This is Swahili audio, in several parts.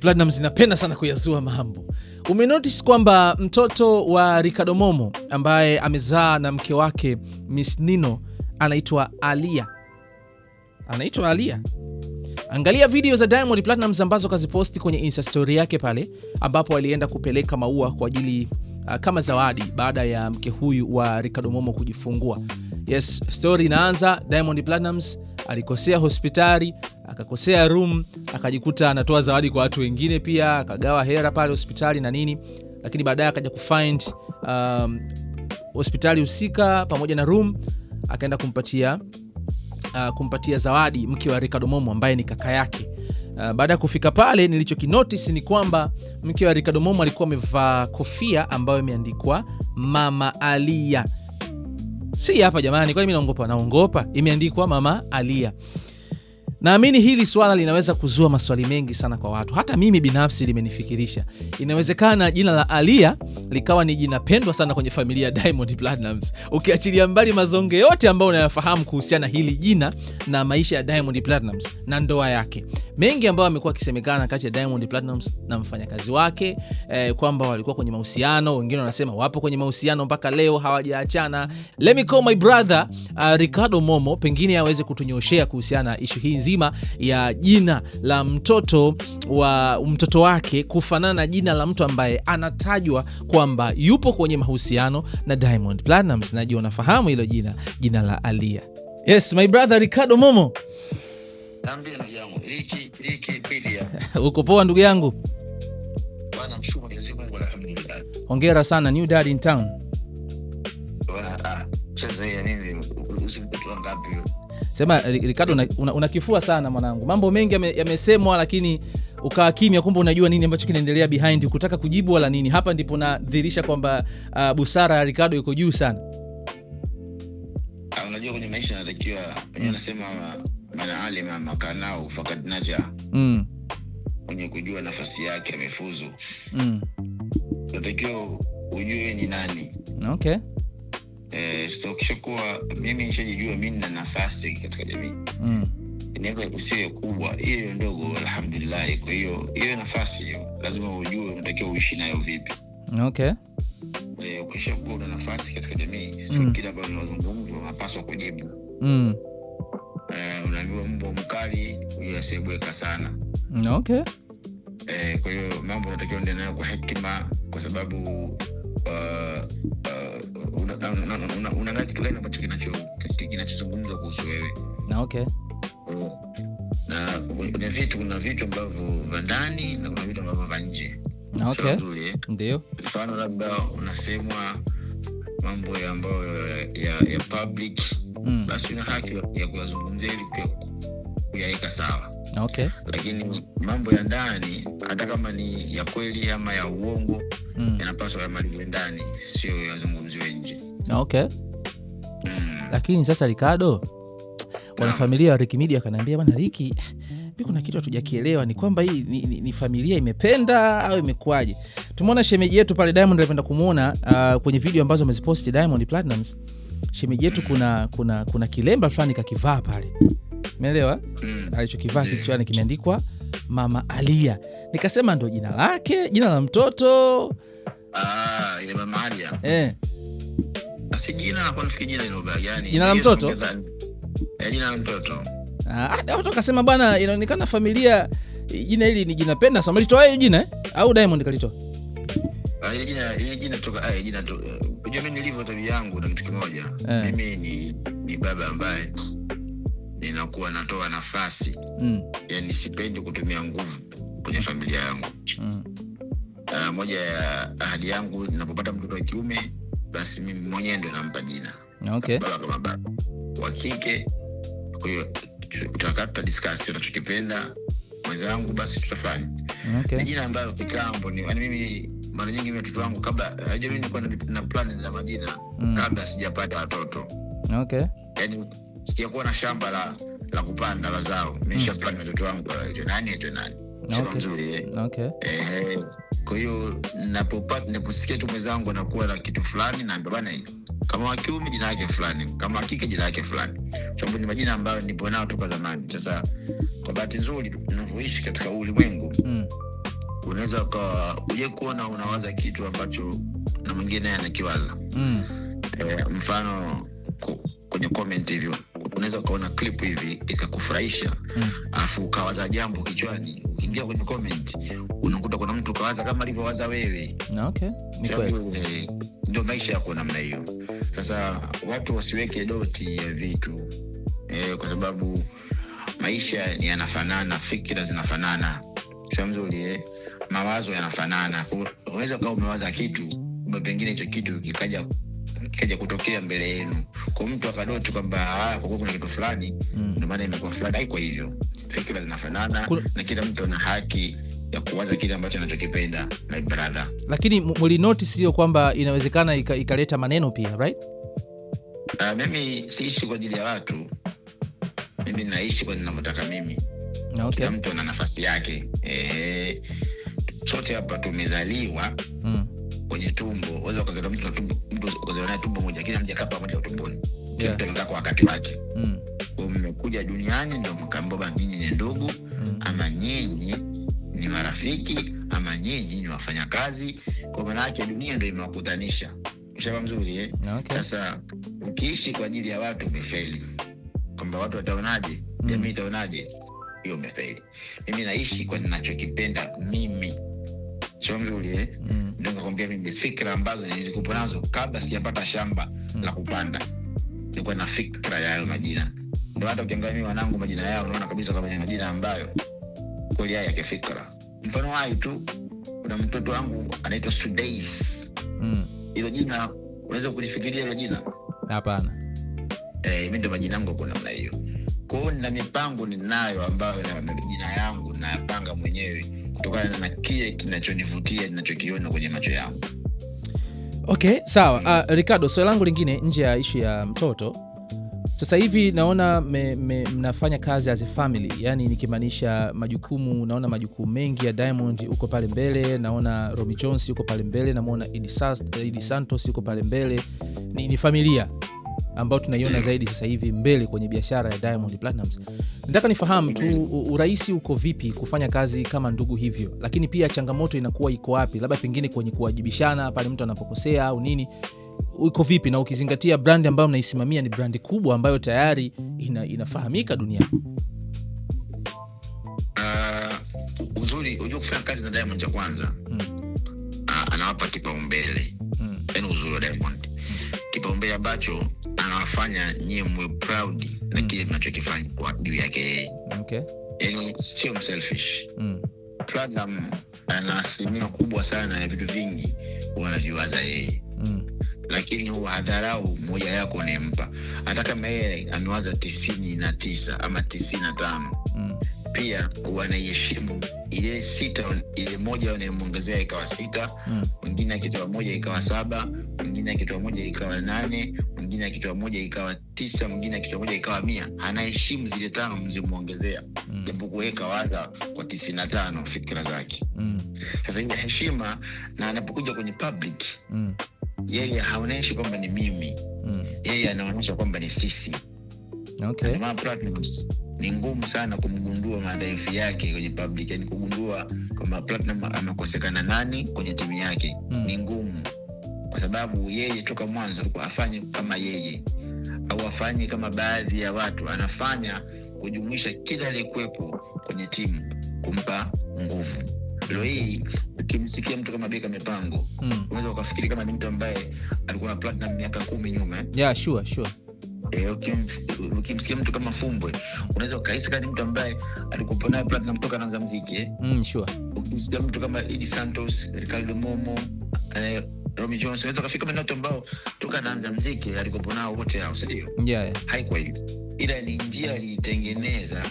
Platnumz inapenda sana kuyazua mambo. Umenotice kwamba mtoto wa Ricardo Momo ambaye amezaa na mke wake Miss Nino anaitwa Alia. Angalia video za Diamond Platnumz ambazo kaziposti kwenye Insta story yake pale, ambapo alienda kupeleka maua kwa ajili kama zawadi baada ya mke huyu wa Ricardo Momo kujifungua. Yes, story inaanza Diamond Platnumz alikosea hospitali, akakosea room, akajikuta anatoa zawadi kwa watu wengine pia, akagawa hera pale hospitali na nini, lakini baadaye akaja kufind hospitali husika pamoja na room, akaenda kumpatia zawadi mke wa Ricardo Momo ambaye ni kaka yake. Baada ya kufika pale, nilichokinotice ni kwamba mke wa Ricardo Momo alikuwa amevaa kofia ambayo imeandikwa Mama Alia. Si hapa jamani, kwani mimi naongopa? Imeandikwa Mama Alia. Naamini hili swala linaweza kuzua maswali mengi sana kwa watu. Hata mimi binafsi limenifikirisha. Inawezekana jina la Alia likawa ni jina pendwa sana kwenye familia ya Diamond Platnumz. Ukiachilia mbali mazonge yote ambayo unayafahamu kuhusiana hili jina na maisha ya Diamond Platnumz na ndoa yake. Mengi ambayo yamekuwa kisemekana kati ya Diamond Platnumz na mfanyakazi wake, kwamba walikuwa kwenye mahusiano, wengine wanasema wapo kwenye mahusiano mpaka leo hawajaachana. Let me call my brother Ricardo Momo, pengine aweze kutunyoshea kuhusiana na issue hii nzima ya jina la mtoto wake kufanana na jina la mtu ambaye anatajwa kwamba yupo kwenye mahusiano na Diamond Platnumz. Najua unafahamu hilo jina la Alia. Yes, my brother Ricardo Momo. Tambia ndugu yangu, Riki Pedia. Uko poa ndugu yangu? Bwana mshukuru Mwenyezi Mungu alhamdulillah. Hongera sana, new dad in town. Bwana sasa ya nini usimtoto ngapi hiyo? Sema Ricardo, una kifua sana mwanangu. Mambo mengi yamesemwa lakini ukawa kimya, kumbe unajua nini ambacho kinaendelea behind, ukutaka kujibu wala nini. Hapa ndipo nadhihirisha kwamba busara ya Ricardo iko juu sana. Unajua kwenye maisha natakiwa, wenyewe nasema maana alima makanao fakad naja. Mwenye kujua nafasi yake amefuzu. Natakiwa ujue ni nani. Okay. So kishakuwa mimi nishajijua mimi na nafasi katika jamii. Inaweza kusiwe kubwa, hiyo ndogo alhamdulillah. Kwa hiyo nafasi hiyo lazima ujue unatakiwa uishi nayo vipi. Okay. Ukishakuwa una nafasi katika jamii, sio kila ambalo unazungumza unapaswa kujibu. Unaambiwa mbwa mkali uyasebweka sana. Okay. Kwa hiyo mambo unatakiwa uende nayo kwa hekima, kwa sababu unaangalia kitu gani ambacho kinachozungumzwa kuhusu wewe. Okay. Na kuna vitu ambavyo vya ndani na kuna vitu ambavyo vya nje. Okay. Ndio. Mfano labda unasemwa mambo ambayo ya public, basi una haki ya kuyazungumzia ili kuyaweka sawa. Okay. Lakini mambo ya ndani hata kama ni ya kweli ama ya uongo, yanapaswa yamaliwe ndani, sio yazungumziwe nje. Okay. Lakini sasa Ricardo, wana familia wa Ricky Media akaniambia, bwana Ricky, kuna kitu hatujakielewa, ni kwamba hii ni familia imependa au imekuaje? Tumeona shemeji yetu pale Diamond alipenda kumuona kwenye video ambazo ameziposti Diamond Platnumz. Shemeji yetu kuna kilemba fulani kakivaa pale. Umeelewa? Alichokivaa kichwani kimeandikwa Mama Alia. Nikasema ndo jina lake, jina la mtoto. Ile Mama Alia. Asi jina na kwa jina hilo gani? Jina la mtoto? Jina la mtoto. Watu kasema bwana, inaonekana familia jina hili ni jina penda sana. Alitoa hiyo jina au Diamond kalitoa? Ile jina toka jina tu. Unajua mimi nilivyo tabia yangu na kitu kimoja. Mimi ni baba ambaye ninakuwa natoa nafasi. Yaani sipendi kutumia nguvu kwenye familia yangu. Moja ya ahadi yangu, ninapopata mtoto wa kiume basi mimi mwenyewe ndo nampa jina. Okay. Baba wa kike. Kwa hiyo tutakata discuss tunachokipenda mwenzangu, basi tutafanya. Okay. Ni jina ambalo kitambo ni mimi mara nyingi watoto wangu kabla mimi nilikuwa na plan za majina kabla sijapata watoto. Okay. Yaani sijakuwa na shamba la kupanda mazao. Nimesha plan watoto wangu waitwe nani. Okay. Kwa hiyo naposikia tu mwenzangu anakuwa na kitu fulani, na bwana hiyo kama wa kiume jina lake fulani, kama wa kike jina lake fulani, sababu ni majina ambayo nipo nao toka zamani. Sasa kwa bahati nzuri tunavyoishi katika ulimwengu, unaweza uje kuona unawaza kitu ambacho na mwingine anakiwaza. Mfano kwenye comment hivyo unaweza kuona clip hivi ikakufurahisha, afu ukawaza jambo kichwani, ukiingia kwenye comment unakuta kuna mtu kawaza kama alivyowaza wewe. Okay, ni kweli. Ndio maisha yako namna hiyo. Sasa watu wasiweke doti ya vitu kwa sababu maisha ni yanafanana, fikra zinafanana, mzuri mawazo yanafanana. Unaweza kama umewaza kitu pengine hicho kitu kikaja kutokea mbele yenu, kwa mtu akadoti kwamba kwa kuna kitu fulani ndio maana imekuwa fulani. Haiko hivyo, fikra zinafanana na kila mtu ana haki ya kuwaza kile ambacho anachokipenda, my brother. Lakini muli notice hiyo kwamba inawezekana ikaleta maneno pia, right? Mimi siishi kwa ajili ya watu, mimi naishi kwa ninavyotaka mimi. Okay. Kila mtu ana nafasi yake. Sote hapa tumezaliwa kwenye tumbo. Unaweza kuzaliwa mtu kuzaliwa na tumbo moja, kila mmoja kapa moja tumboni. Kila mtu anakaa kwa wakati wake. Umekuja duniani ndio mkamboba, nyinyi ni ndugu, ama nyinyi ni marafiki, ama nyinyi ni wafanyakazi. Kwa maana yake dunia ndio imewakutanisha. Mshaba mzuri Okay. Sasa ukiishi kwa ajili ya watu umefeli. Kwamba watu wataonaje, jamii itaonaje, hiyo umefeli. Mimi naishi kwa ninachokipenda mimi. Sio mzuri ndio nakwambia mimi fikra ambazo nilikuwa nazo kabla sijapata shamba la kupanda. Nilikuwa na fikra ya hayo majina. Ndio hata ukiangalia mimi wanangu majina yao unaona kabisa kama ni majina ambayo kweli haya ya fikra. Mfano hai tu, kuna mtoto wangu anaitwa Sudais. Hilo jina unaweza kulifikiria hilo jina? Hapana. Mimi ndio majina yangu kwa namna hiyo. Kwa hiyo nina mipango ninayo ambayo na majina yangu nayapanga mwenyewe kutokana na kile kinachonivutia, ninachokiona kwenye macho yangu. Okay, sawa. Ricardo, swali langu lingine nje ya issue ya mtoto. Sasa hivi naona mnafanya kazi as a family, yani nikimaanisha majukumu, naona majukumu mengi ya Diamond uko pale mbele, naona Romy Jones yuko pale mbele, namuona Idi Santos yuko pale mbele. Ni familia ambao tunaiona zaidi sasa hivi mbele kwenye biashara ya Diamond Platnumz. Nataka nifahamu tu urahisi uko vipi kufanya kazi kama ndugu hivyo, lakini pia changamoto inakuwa iko wapi, labda pengine kwenye kuwajibishana pale mtu anapokosea au nini, uko vipi, na ukizingatia brand ambayo mnaisimamia ni brand kubwa ambayo tayari inafahamika duniani. Uzuri unajua kufanya kazi na Diamond cha kwanza anawapa kipaumbele. Yaani uzuri wa Diamond kipaumbele ambacho anawafanya nyie mwe proud na kile mnachokifanya kwa juu yake. Okay. Yaani sio selfish. Platinum ana asilimia kubwa sana ya vitu vingi wanaviwaza yeye. Lakini huwa hadharau moja yako unempa. Hata kama yeye amewaza 99 ama 95. Pia wanaiheshimu ile 6, ile moja unayemuongezea ikawa 6, mwingine akitoa moja ikawa 7, mwingine akitoa moja ikawa 8, mwingine akitoa moja ikawa 9, mwingine akitoa moja ikawa 100. Anaheshimu zile 5 mzimuongezea. Japo kuweka waza kwa 95 fikra zake. Sasa ile heshima, na anapokuja kwenye public yeye haoneshi kwamba ni mimi. Yeye anaonyesha kwamba ni sisi. Okay. Kama Platnumz ni ngumu sana kumgundua madhaifu yake kwenye public, yani kugundua kama Platinum amekosekana nani kwenye timu yake. Ni ngumu kwa sababu yeye toka mwanzo alikuwa afanye kama yeye au afanye kama baadhi ya watu, anafanya kujumuisha kila aliyekuepo kwenye timu kumpa nguvu. Leo hii ukimsikia mtu kama Beka Mipango unaweza ukafikiri kama ni mtu ambaye alikuwa na Platinum miaka 10 nyuma. Yeah, sure. Ukimsikia mtu kama Fumbwe unaweza ukahisi kama ni mtu ambaye alikuwa na Platinum kutoka anaanza muziki. Sure. Ukimsikia mtu kama Idi Santos, Ricardo Momo, Romy Jones, unaweza kufika kama mtu ambao toka anaanza muziki alikuwa nao wote hao, sio? Yeah. Haikuwa hivyo. Ila ni njia alitengeneza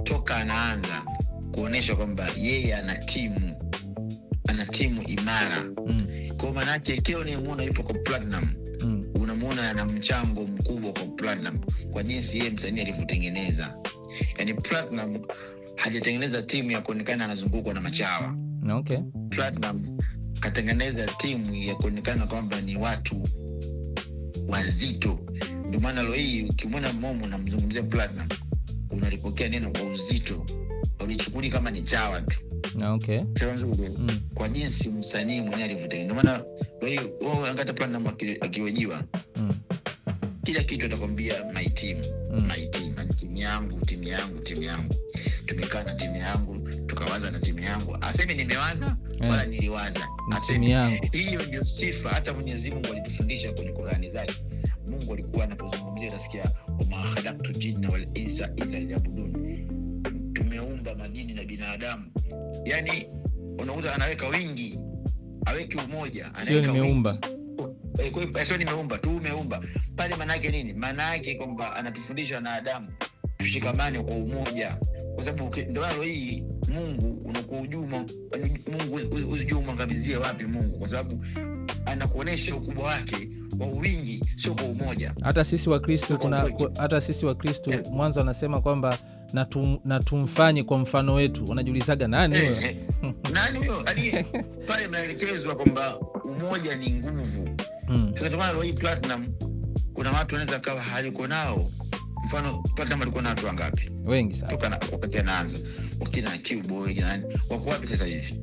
toka anaanza kuonesha kwamba yeye ana timu imara. Kwa maana yake kile unayemuona yupo kwa Platinum, unamuona ana mchango mkubwa kwa Platinum kwa jinsi yeye msanii alivyotengeneza. Yaani Platinum hajatengeneza timu ya kuonekana anazungukwa na machawa. Okay. Platinum katengeneza timu ya kuonekana kwamba ni watu wazito. Ndio maana leo hii ukimwona Momo na mzungumzia Platinum unalipokea neno kwa uzito. Ulichukuli kama ni chawa tu. Okay. Kwa jinsi msanii mwenyewe alivyotengeneza. Ndio maana wewe angata Platinum akihojiwa kila kitu atakwambia my team, team yangu. Tumekaa na timu yangu, tukawaza na timu yangu. Aseme nimewaza wala niliwaza. Aseme yangu. Hiyo ndio sifa hata Mwenyezi Mungu alitufundisha kwenye Qur'ani zake. Mungu alikuwa anapozungumzia nasikia wama khalaqtu jinna wal insa illa liya'budun. Tumeumba majini na binadamu. Yaani unauza anaweka wingi, aweki umoja, sio nimeumba. Sio nimeumba tu, umeumba. Pale maana yake nini? Maana yake kwamba anatufundisha na Adamu tushikamane kwa umoja. Kwa sababu ndio wao hii Mungu unakuwa ujuma, Mungu usijuma ngabizia wapi Mungu, kwa sababu anakuonesha ukubwa wake kwa wingi, sio kwa umoja. Hata sisi wa Kristo hata sisi wa Kristo mwanzo anasema kwamba na tumfanye kwa mfano wetu. Unajiulizaga nani huyo? Nani huyo? Hadi pale maelekezo kwamba umoja ni nguvu. Sasa ndio maana hii Platinum kuna watu wanaweza kawa haliko nao. Mfano Platinum alikuwa na watu wangapi? Wengi sana. Toka wakati anaanza. Wakina Q-Boy nani? Wako wapi sasa hivi?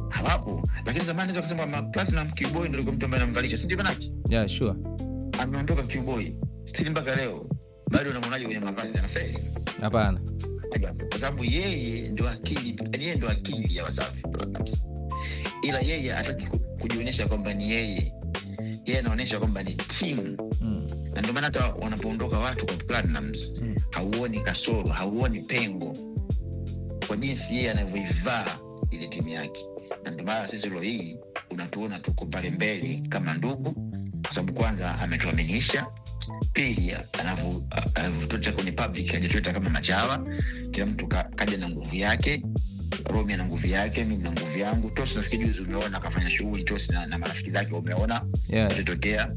Hawapo. Lakini zamani naweza kusema Platinum Q-Boy ndio alikuwa mtu ambaye anamvalisha. Si ndio manaki? Yeah, sure. Ameondoka Q-Boy. Still mpaka leo bado unamwonaje kwenye mavazi anafeli? Hapana. Kwa sababu yeye ndio akili ya Wasafi. Ila yeye hataki kujionyesha kwamba ni yeye. Yeye anaonyesha kwamba ni team. Na ndio maana hata wanapoondoka watu kwa Platinums, hauoni kasoro, hauoni pengo kwa jinsi yeye anavyoivaa ile timu yake. Na ndio maana sisi leo hii unatuona tuko pale mbele kama ndugu, kwa sababu kwanza ametuaminisha, pili anavyotoka kwenye public hajatuita kama machawa. Kila mtu kaja na nguvu yake. Romi na nguvu yake, mimi na nguvu yangu. Tosi nafikiri juzi umeona akafanya shughuli Tosi na marafiki zake, umeona tutokea.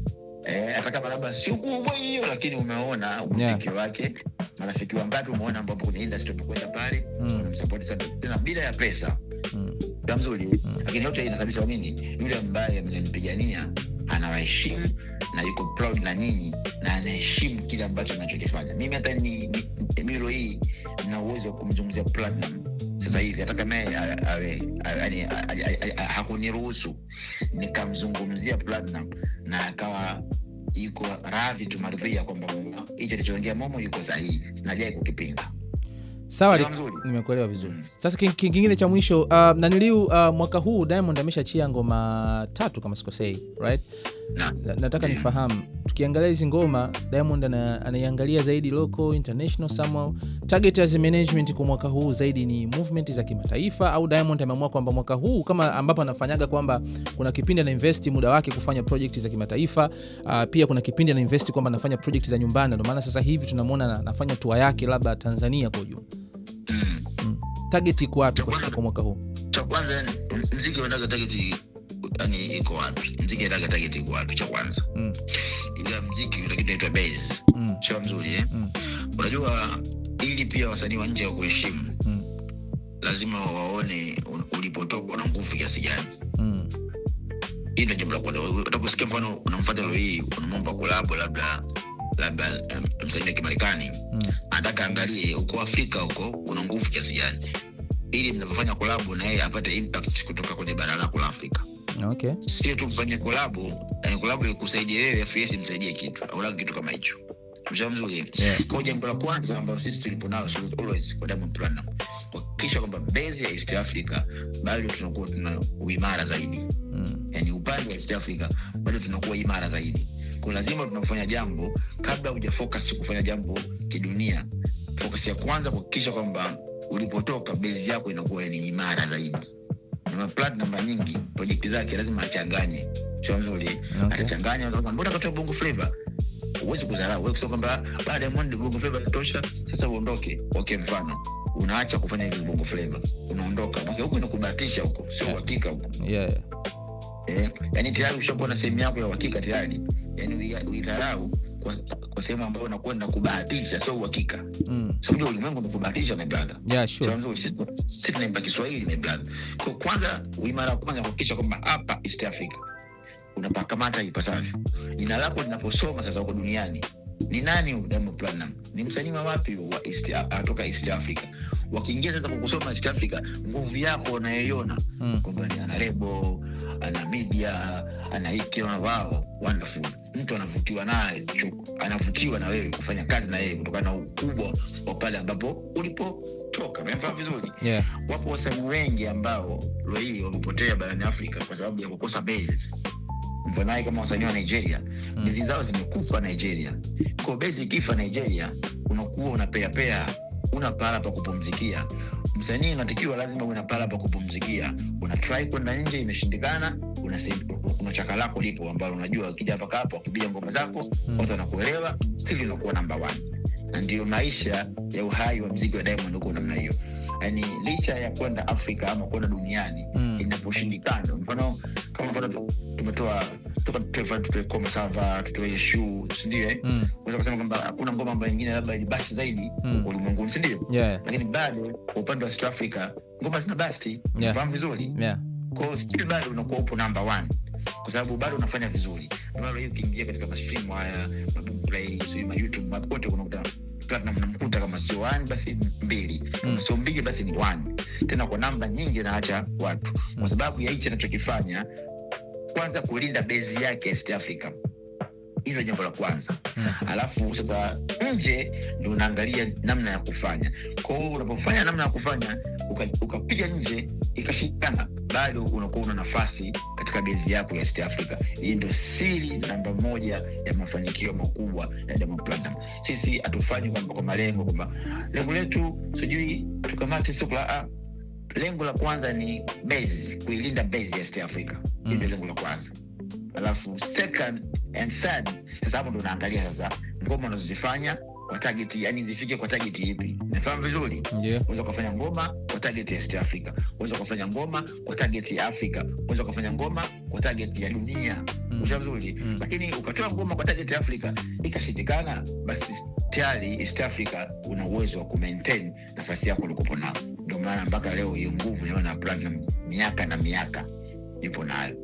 Hata kama labda si kubwa hiyo, lakini umeona muziki wake. Marafiki wangapi umeona ambao kwenye industry tumekwenda pale, msupport sana tena bila ya pesa. Ndio mzuri. Lakini yote inasababisha nini? Yule ambaye mnampigania anawaheshimu na yuko proud na nyinyi na anaheshimu kile ambacho mnachokifanya. Mimi hata ni milo hii na uwezo wa kumzungumzia Platinum sasa hivi, hata kama hakuniruhusu nikamzungumzia Platinum na akawa yuko radhi tumaridhia kwamba hicho alichoongea Momo yuko sahihi na jai kukipinga. Sawa, nimekuelewa vizuri. Sasa kingine cha mwisho, mwaka huu Diamond ameshachia ngoma 3 kama sikosei, right? Nataka nifahamu, tukiangalia hizi ngoma Diamond anaiangalia zaidi local, international, somehow target as management kwa mwaka huu zaidi ni movement za kimataifa, au Diamond ameamua kwamba mwaka huu kama ambapo anafanyaga kwamba kuna kipindi ana invest muda wake kufanya project za kimataifa, pia kuna kipindi ana invest kwamba anafanya project za nyumbani. Ndio maana sasa hivi tunamwona anafanya tour yake labda Tanzania kwa ujumla. Target iko wapi kwa mwaka huu? Cha kwanza muziki unataka target yani iko wapi? Muziki unataka target iko wapi cha kwanza? Ile muziki una kitu inaitwa base. Sio mzuri Unajua ili pia wasanii wa nje wakuheshimu. Lazima waone ulipotoka na nguvu kiasi gani. Hii ndio jambo la kwanza. Utakusikia mfano unamfuata leo hii unamwomba collab labda msanii wa Kimarekani, anataka angalie uko Afrika huko una nguvu kiasi gani, ili mnapofanya collab na yeye apate impact kutoka kwenye bara lako la Afrika. Okay. Sio tu mfanye collab, yani collab ikusaidie wewe, FS msaidie kitu au kitu kama hicho. Mzuri. Kwa jambo la kwanza ambalo sisi tulipo nao always for Diamond Platinum, kisha kwamba base ya East Africa bado tunakuwa tuna uimara zaidi. Yani upande wa East Africa bado tunakuwa imara zaidi. Kwa lazima tunafanya jambo kabla hujafocus kufanya jambo kidunia. Focus ya kwanza kuhakikisha kwamba ulipotoka base yako inakuwa ni imara zaidi. Na Platinum mara nyingi project zake lazima achanganye. Sio nzuri. Atachanganya mbona katoa Bongo Flava. Uwezi kudharau. Wewe kusema kwamba baada ya Diamond Bongo Flava inatosha, sasa uondoke. Okay, mfano unaacha kufanya hizo Bongo Flava, unaondoka. Maana huko inakubahatisha huko, sio uhakika huko. Yani tayari ushakuwa na sehemu yako ya uhakika tayari. Yani uidharau kwa sehemu ambayo unakwenda kubahatisha, sio uhakika. Sababu ulimwengu unakubahatisha my brother. Yeah, sure. Sisi tunaimba Kiswahili my brother. Kwa kwanza uimara kwanza kuhakikisha kwamba hapa East Africa unapakamata ipasavyo. Jina lako linaposoma sasa huko duniani Ni nani Diamond Platnumz? Ni msanii wa wapi? Anatoka East Africa. Wakiingia sasa kukusoma East Africa, nguvu yako unayoiona kwamba ni ana label, ana media, ana hiki na wao, wonderful. Mtu anavutiwa naye, anavutiwa na wewe kufanya kazi na yeye kutokana na ukubwa wa pale ambapo ulipotoka. Umefahamu vizuri? Yeah. Wapo wasanii wengi ambao leo hii wamepotea barani Afrika kwa sababu ya kukosa base. Mfano kama wasanii wa Nigeria, base zao zimekufa Nigeria. Kwa base ikifa Nigeria, unakuwa unapea una pahala pa kupumzikia. Msanii unatakiwa lazima una pahala pa kupumzikia. Una try kwenda nje, imeshindikana, una chaka lako lipo ambalo unajua ukija hapa hapo kupiga ngoma zako, watu wanakuelewa, still unakuwa number 1. Na ndio maisha ya uhai wa muziki wa Diamond uko namna hiyo. Yaani licha ya kwenda Afrika ama kwenda duniani, inaposhindikana, mfano tumetoa kama Sava, tutoe shoe, si ndio? Unaweza kusema kwamba hakuna ngoma ambayo nyingine labda ni basi zaidi ulimwenguni, si ndio? Lakini bado upande wa East Africa ngoma zina basi, unafahamu vizuri? Kwa still bado unakuwa upo number 1 kwa sababu bado unafanya vizuri. Ndio hiyo ukiingia katika stream haya, play, sio YouTube, mapote unakuta Platinum namkuta kama sio 1 basi 2, sio 2 basi ni 1. Tena kwa namba nyingi naacha watu kwa sababu ya hicho anachokifanya. Kwanza kulinda base yake East Africa, hilo jambo la kwanza. Alafu sasa nje ndio unaangalia namna ya kufanya. Kwa hiyo unapofanya namna ya kufanya ukapiga nje ikashikana, bado unakuwa una nafasi katika base yako ya East Africa. Hii ndio siri namba 1 ya mafanikio makubwa ya Diamond Platnumz. Sisi hatufanyi kwa malengo kwamba lengo letu sijui tukamate sokla. Lengo la kwanza ni base, kuilinda base ya East Africa. Hilo ndio lengo la kwanza. Alafu second and third, sasa hapo ndo unaangalia sasa ngoma unazozifanya kwa target, yani zifike kwa target ipi. Unafahamu vizuri? Unaweza kufanya ngoma kwa target ya East Africa, unaweza kufanya ngoma kwa target ya Africa, unaweza kufanya ngoma kwa target ya dunia. Unafahamu vizuri? Lakini ukatoa ngoma kwa target ya Africa ikashindikana, basi tayari East Africa una uwezo wa kumaintain nafasi yako ulikopo nayo. Ndio maana mpaka leo hiyo nguvu niona Platinum miaka na miaka ipo nayo.